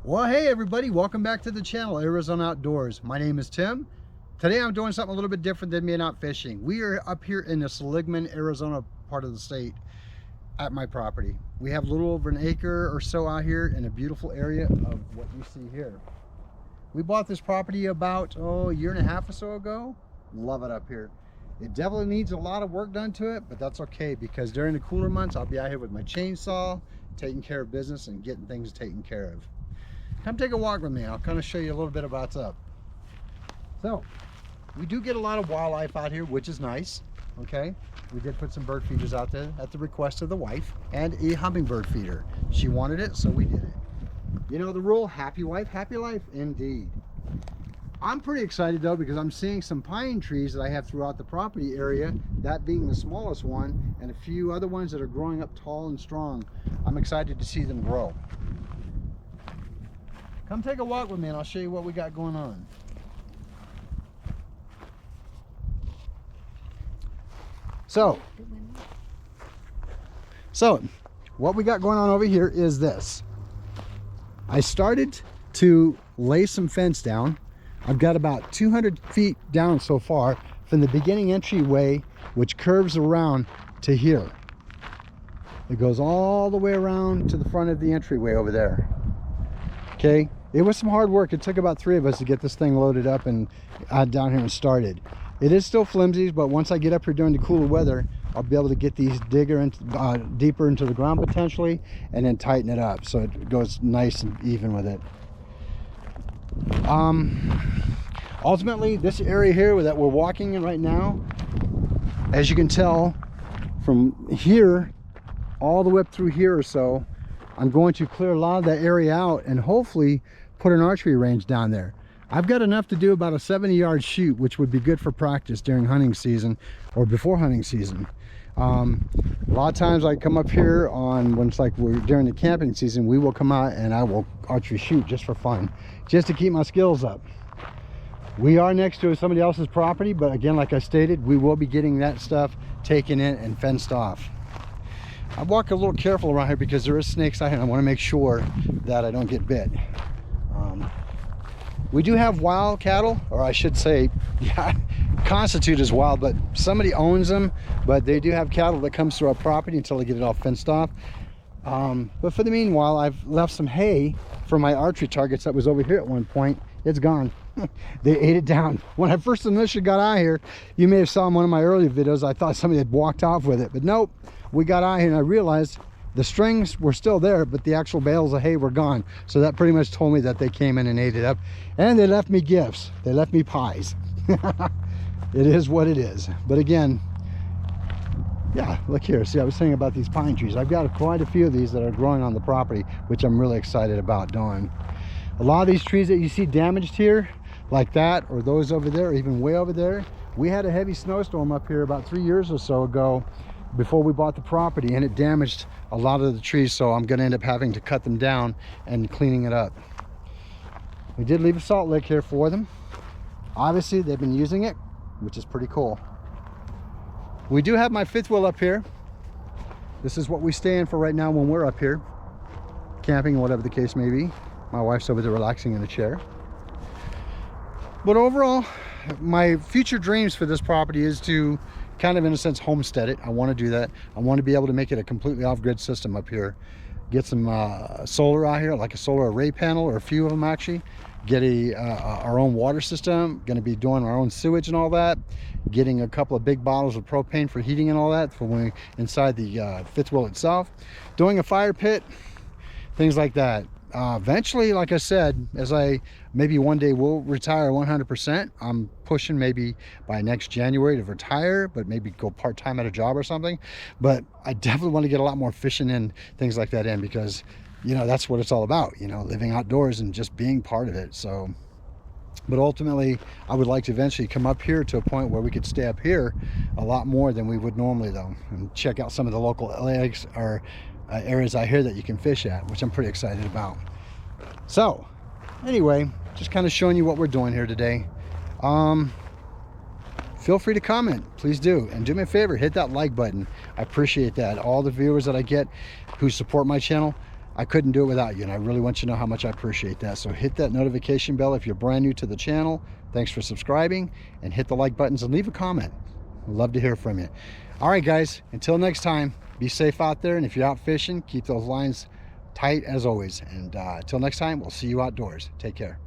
Well, hey everybody, welcome back to the channel, Arizona Outdoors. My name is Tim. Today I'm doing something a little bit different than me not fishing. We are up here in the Seligman, Arizona part of the state at my property. We have a little over an acre or so out here in a beautiful area of what you see here. We bought this property about, a year and a half or so ago. Love it up here. It definitely needs a lot of work done to it, but that's okay because during the cooler months, I'll be out here with my chainsaw, taking care of business and getting things taken care of. Come take a walk with me. I'll kind of show you a little bit about what's up. So, we do get a lot of wildlife out here, which is nice. Okay, we did put some bird feeders out there at the request of the wife and a hummingbird feeder. She wanted it, so we did it. You know the rule, happy wife, happy life, indeed. I'm pretty excited though because I'm seeing some pine trees that I have throughout the property area, that being the smallest one, and a few other ones that are growing up tall and strong. I'm excited to see them grow. Come take a walk with me and I'll show you what we got going on. So what we got going on over here is this. I started to lay some fence down. I've got about 200 feet down so far from the beginning entryway, which curves around to here. It goes all the way around to the front of the entryway over there. Okay, it was some hard work. It took about 3 of us to get this thing loaded up and down here and started. It is still flimsy, but once I get up here during the cooler weather, I'll be able to get these deeper into the ground potentially, and then tighten it up so it goes nice and even with it. Ultimately, this area here that we're walking in right now, as you can tell from here all the way up through here or so, I'm going to clear a lot of that area out and hopefully put an archery range down there. I've got enough to do about a 70-yard shoot, which would be good for practice during hunting season or before hunting season. A lot of times I come up here when it's like we're during the camping season, we will come out and I will archery shoot just for fun, just to keep my skills up. We are next to somebody else's property, but again, like I stated, we will be getting that stuff taken in and fenced off. I walk a little careful around here because there is snakes out here and I want to make sure that I don't get bit. We do have wild cattle, or I should say, yeah, constitute as wild, but somebody owns them, but they do have cattle that comes through our property until they get it all fenced off. But for the meanwhile, I've left some hay for my archery targets that was over here at one point. It's gone. They ate it down. When I first initially got out here, you may have saw in one of my earlier videos, I thought somebody had walked off with it, but nope. We got out here and I realized the strings were still there, but the actual bales of hay were gone. So that pretty much told me that they came in and ate it up. And they left me gifts. They left me pies. It is what it is. But again, yeah, look here. See, I was saying about these pine trees. I've got quite a few of these that are growing on the property, which I'm really excited about doing. A lot of these trees that you see damaged here, like that, or those over there, or even way over there, we had a heavy snowstorm up here about 3 years or so ago before we bought the property, and it damaged a lot of the trees, so I'm going to end up having to cut them down and cleaning it up. We did leave a salt lick here for them. Obviously they've been using it, which is pretty cool. We do have my fifth wheel up here. This is what we stay in for right now when we're up here camping, whatever the case may be. My wife's over there relaxing in a chair. But overall, my future dreams for this property is to kind of, in a sense, homestead it. I want to do that. I want to be able to make it a completely off-grid system up here. Get some solar out here, like a solar array panel, or a few of them actually. Get our own water system. Going to be doing our own sewage and all that. Getting a couple of big bottles of propane for heating and all that for when we inside the fifth wheel itself. Doing a fire pit, things like that. Eventually, like I said, as I maybe one day will retire 100%, I'm pushing maybe by next January to retire, but maybe go part-time at a job or something. But I definitely want to get a lot more fishing and things like that in, because you know that's what it's all about, you know, living outdoors and just being part of it. So, but ultimately I would like to eventually come up here to a point where we could stay up here a lot more than we would normally though, and check out some of the local lakes or areas out here that you can fish at, which I'm pretty excited about. So anyway, just kind of showing you what we're doing here today. Feel free to comment, please do, and do me a favor, hit that like button. I appreciate that. All the viewers that I get who support my channel, I couldn't do it without you, and I really want you to know how much I appreciate that. So hit that notification bell if you're brand new to the channel. Thanks for subscribing, and hit the like buttons and leave a comment. I'd love to hear from you. All right, guys, until next time, be safe out there, and if you're out fishing, keep those lines tight as always. And until next time, we'll see you outdoors. Take care.